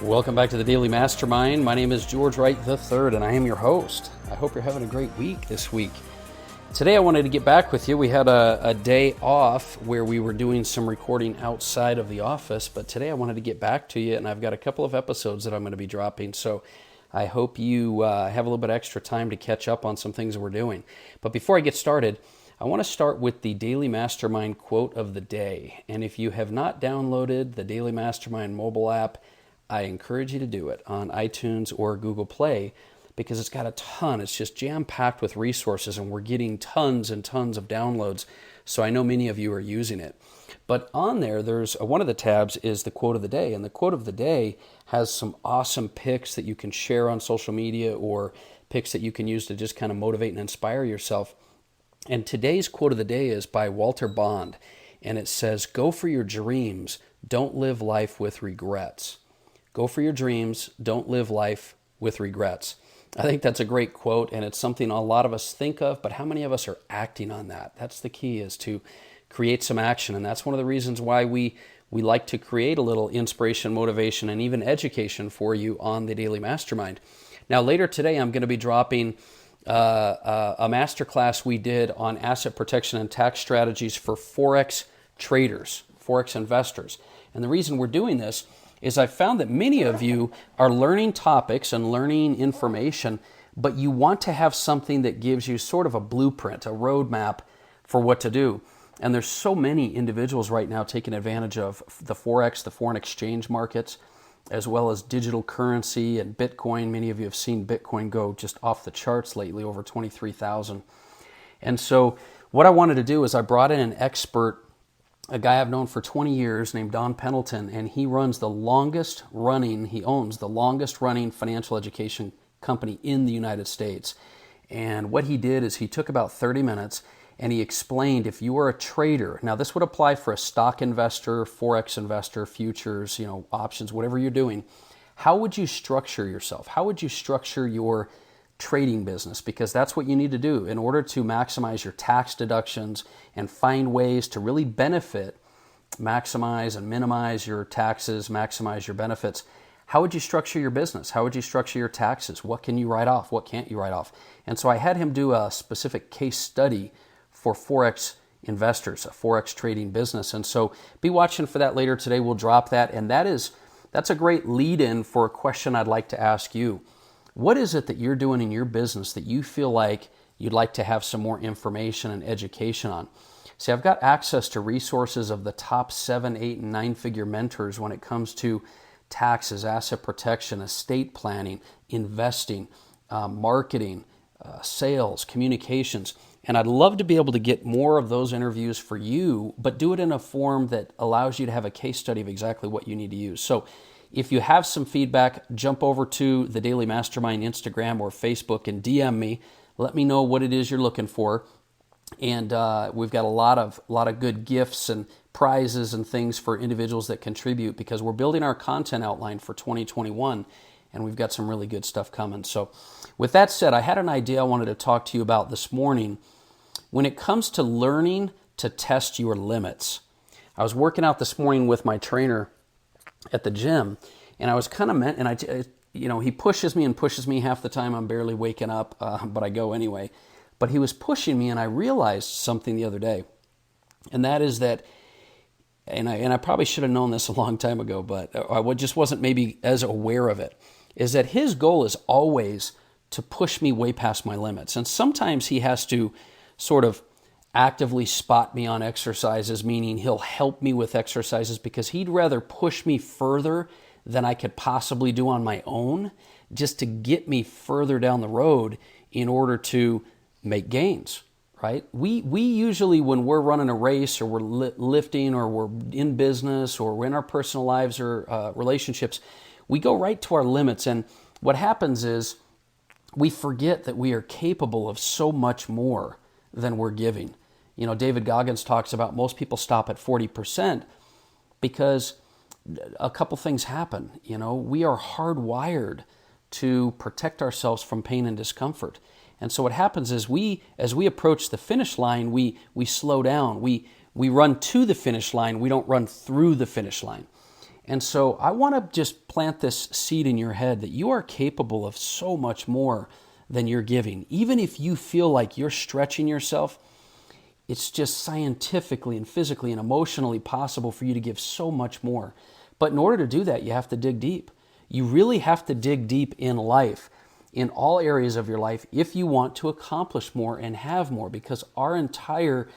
Welcome back to the Daily Mastermind. My name is George Wright III, and I am your host. I hope you're having a great week this week. Today I wanted to get back with you. We had a day off where we were doing some recording outside of the office, but today I wanted to get back to you, and I've got a couple of episodes that I'm going to be dropping, so I hope you have a little bit extra time to catch up on some things that we're doing. But before I get started, I want to start with the Daily Mastermind quote of the day. And if you have not downloaded the Daily Mastermind mobile app, I encourage you to do it on iTunes or Google Play because it's got a ton. It's just jam-packed with resources, and we're getting tons and tons of downloads. So I know many of you are using it. But on there, there's one of the tabs is the quote of the day. And the quote of the day has some awesome pics that you can share on social media or pics that you can use to just kind of motivate and inspire yourself. And today's quote of the day is by Walter Bond. And it says, "Go for your dreams. Don't live life with regrets." Go for your dreams. Don't live life with regrets. I think that's a great quote, and it's something a lot of us think of, but how many of us are acting on that? That's the key, is to create some action, and that's one of the reasons why we like to create a little inspiration, motivation, and even education for you on the Daily Mastermind. Now, later today, I'm going to be dropping a masterclass we did on asset protection and tax strategies for Forex traders, Forex investors. And the reason we're doing this is I found that many of you are learning topics and learning information, but you want to have something that gives you sort of a blueprint, a roadmap for what to do. And there's so many individuals right now taking advantage of the Forex, the foreign exchange markets, as well as digital currency and Bitcoin. Many of you have seen Bitcoin go just off the charts lately, over 23,000. And so what I wanted to do is I brought in an expert, a guy I've known for 20 years named Don Pendleton, and he owns the longest running financial education company in the United States. And what he did is he took about 30 minutes and he explained, if you are a trader, now this would apply for a stock investor, Forex investor, futures, options, whatever you're doing, how would you structure yourself? How would you structure your trading business? Because that's what you need to do in order to maximize your tax deductions and find ways to really benefit, maximize and minimize your taxes, maximize your benefits. How would you structure your business? How would you structure your taxes? What can you write off? What can't you write off? And so I had him do a specific case study for Forex investors, a Forex trading business. And so be watching for that later today. We'll drop that. And that's a great lead-in for a question I'd like to ask you. What is it that you're doing in your business that you feel like you'd like to have some more information and education on? See, I've got access to resources of the top 7, 8, and 9-figure mentors when it comes to taxes, asset protection, estate planning, investing, marketing, sales, communications. And I'd love to be able to get more of those interviews for you, but do it in a form that allows you to have a case study of exactly what you need to use. So if you have some feedback, jump over to the Daily Mastermind Instagram or Facebook and DM me. Let me know what it is you're looking for. And we've got a lot of good gifts and prizes and things for individuals that contribute, because we're building our content outline for 2021, and we've got some really good stuff coming. So with that said, I had an idea I wanted to talk to you about this morning. When it comes to learning to test your limits, I was working out this morning with my trainer at the gym, and I was kind of he pushes me half the time. I'm barely waking up, but I go anyway. But he was pushing me, and I realized something the other day, and that is that, and I probably should have known this a long time ago, but I just wasn't maybe as aware of it, is that his goal is always to push me way past my limits. And sometimes he has to sort of actively spot me on exercises, meaning he'll help me with exercises because he'd rather push me further than I could possibly do on my own, just to get me further down the road in order to make gains, right? We usually, when we're running a race or we're lifting or we're in business or we're in our personal lives or relationships, we go right to our limits. And what happens is we forget that we are capable of so much more than we're giving. David Goggins talks about most people stop at 40% because a couple things happen. We are hardwired to protect ourselves from pain and discomfort. And so what happens is as we approach the finish line, we slow down. We run to the finish line. We don't run through the finish line. And so I want to just plant this seed in your head that you are capable of so much more than you're giving. Even if you feel like you're stretching yourself, it's just scientifically and physically and emotionally possible for you to give so much more. But in order to do that, you have to dig deep. You really have to dig deep in life, in all areas of your life, if you want to accomplish more and have more, because our entire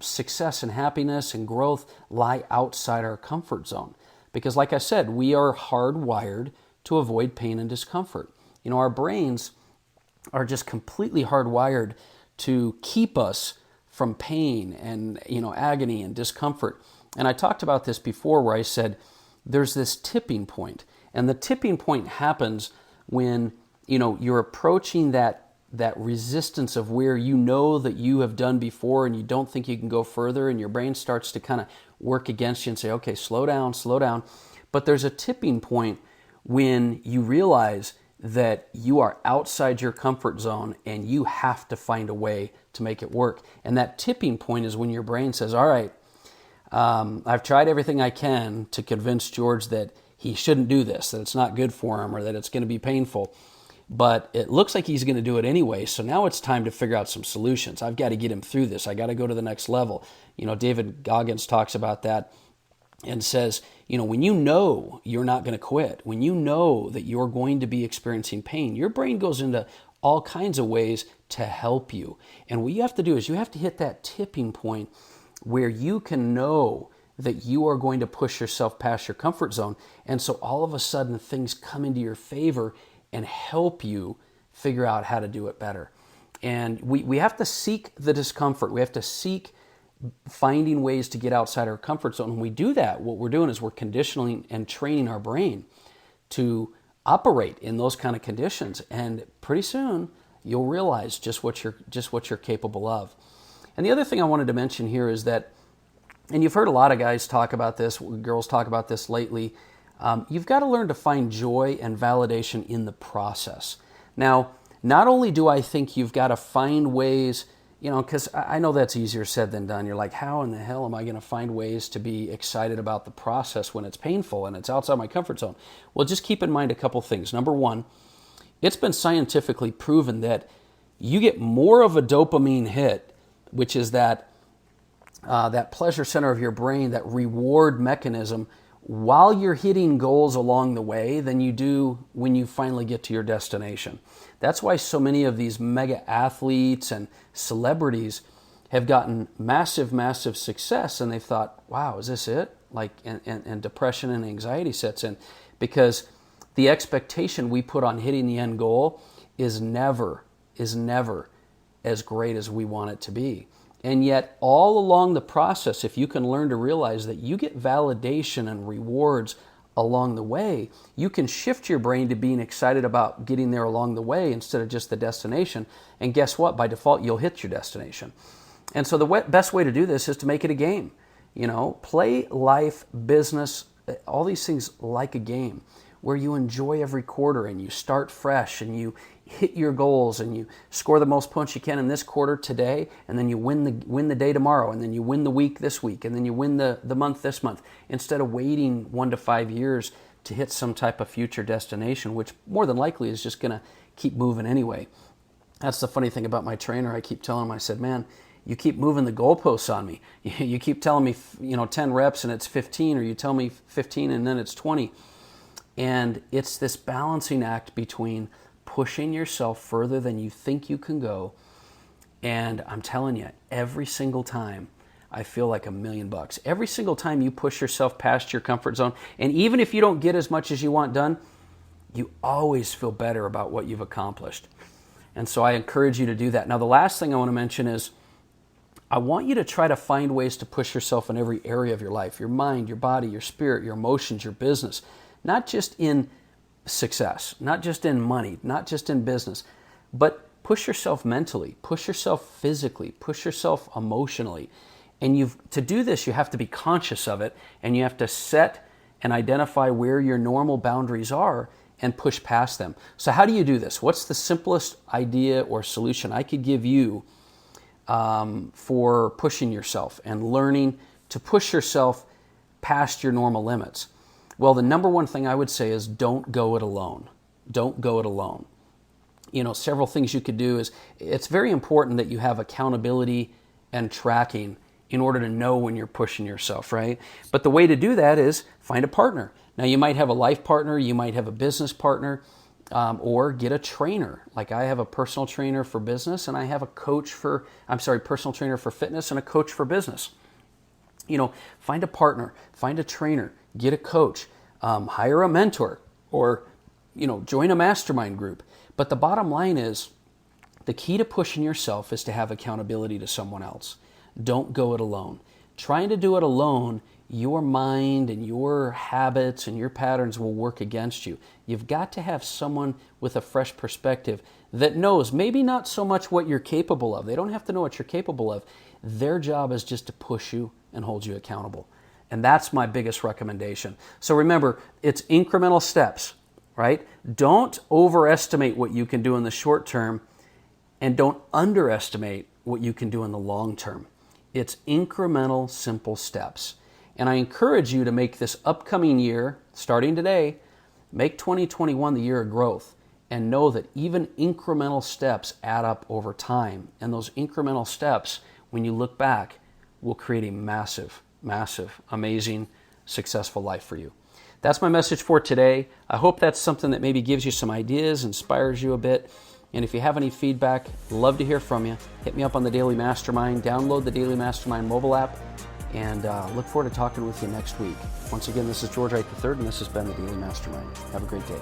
success and happiness and growth lie outside our comfort zone. Because like I said, we are hardwired to avoid pain and discomfort. Our brains are just completely hardwired to keep us from pain and agony and discomfort. And I talked about this before where I said there's this tipping point. And the tipping point happens when you're approaching that resistance of where that you have done before and you don't think you can go further, and your brain starts to kind of work against you and say, okay, slow down, slow down. But there's a tipping point when you realize that you are outside your comfort zone and you have to find a way to make it work. And that tipping point is when your brain says, all right, I've tried everything I can to convince George that he shouldn't do this, that it's not good for him, or that it's going to be painful. But it looks like he's going to do it anyway, so now it's time to figure out some solutions. I've got to get him through this. I got to go to the next level. David Goggins talks about that and says, when you know you're not going to quit, when you know that you're going to be experiencing pain, your brain goes into all kinds of ways to help you. And what you have to do is you have to hit that tipping point where you can know that you are going to push yourself past your comfort zone. And so all of a sudden things come into your favor and help you figure out how to do it better. And we have to seek the discomfort. We have to seek finding ways to get outside our comfort zone. When we do that, what we're doing is we're conditioning and training our brain to operate in those kind of conditions. And pretty soon you'll realize just what you're capable of. And the other thing I wanted to mention here is that, and you've heard a lot of guys talk about this, girls talk about this lately, you've got to learn to find joy and validation in the process. Now, not only do I think you've got to find ways, because I know that's easier said than done. You're like, how in the hell am I going to find ways to be excited about the process when it's painful and it's outside my comfort zone? Well, just keep in mind a couple things. Number one, it's been scientifically proven that you get more of a dopamine hit, which is that pleasure center of your brain, that reward mechanism, while you're hitting goals along the way than you do when you finally get to your destination. That's why so many of these mega athletes and celebrities have gotten massive, massive success, and they've thought, wow, is this it? And depression and anxiety sets in, because the expectation we put on hitting the end goal is never as great as we want it to be. And yet, all along the process, if you can learn to realize that you get validation and rewards along the way, you can shift your brain to being excited about getting there along the way instead of just the destination. And guess what? By default, you'll hit your destination. And so the best way to do this is to make it a game. Play life, business, all these things like a game where you enjoy every quarter and you start fresh and you hit your goals and you score the most points you can in this quarter today, and then you win the day tomorrow, and then you win the week this week, and then you win the month this month, instead of waiting 1 to 5 years to hit some type of future destination, which more than likely is just going to keep moving anyway. That's the funny thing about my trainer. I keep telling him, I said, man, you keep moving the goalposts on me. You keep telling me 10 reps and it's 15, or you tell me 15 and then it's 20. And it's this balancing act between pushing yourself further than you think you can go. And I'm telling you, every single time I feel like $1 million. Every single time you push yourself past your comfort zone, and even if you don't get as much as you want done, you always feel better about what you've accomplished. And so I encourage you to do that. Now, the last thing I want to mention is I want you to try to find ways to push yourself in every area of your life, your mind, your body, your spirit, your emotions, your business, not just in success, not just in money, not just in business, but push yourself mentally, push yourself physically, push yourself emotionally. And to do this, you have to be conscious of it, and you have to set and identify where your normal boundaries are and push past them. So how do you do this? What's the simplest idea or solution I could give you for pushing yourself and learning to push yourself past your normal limits? Well, the number one thing I would say is don't go it alone. Don't go it alone. Several things you could do is it's very important that you have accountability and tracking in order to know when you're pushing yourself, right? But the way to do that is find a partner. Now, you might have a life partner, you might have a business partner, or get a trainer. Like I have a personal trainer for business and I have a personal trainer for fitness and a coach for business. Find a partner, find a trainer, get a coach, hire a mentor, or, join a mastermind group. But the bottom line is the key to pushing yourself is to have accountability to someone else. Don't go it alone. Trying to do it alone, your mind and your habits and your patterns will work against you. You've got to have someone with a fresh perspective that knows maybe not so much what you're capable of. They don't have to know what you're capable of. Their job is just to push you and hold you accountable. And that's my biggest recommendation. So remember, it's incremental steps, right? Don't overestimate what you can do in the short term and don't underestimate what you can do in the long term. It's incremental, simple steps. And I encourage you to make this upcoming year, starting today, make 2021 the year of growth, and know that even incremental steps add up over time. And those incremental steps, when you look back, will create a massive, massive, amazing, successful life for you. That's my message for today. I hope that's something that maybe gives you some ideas, inspires you a bit. And if you have any feedback, love to hear from you. Hit me up on the Daily Mastermind. Download the Daily Mastermind mobile app. And look forward to talking with you next week. Once again, this is George Wright III, and this has been the Daily Mastermind. Have a great day.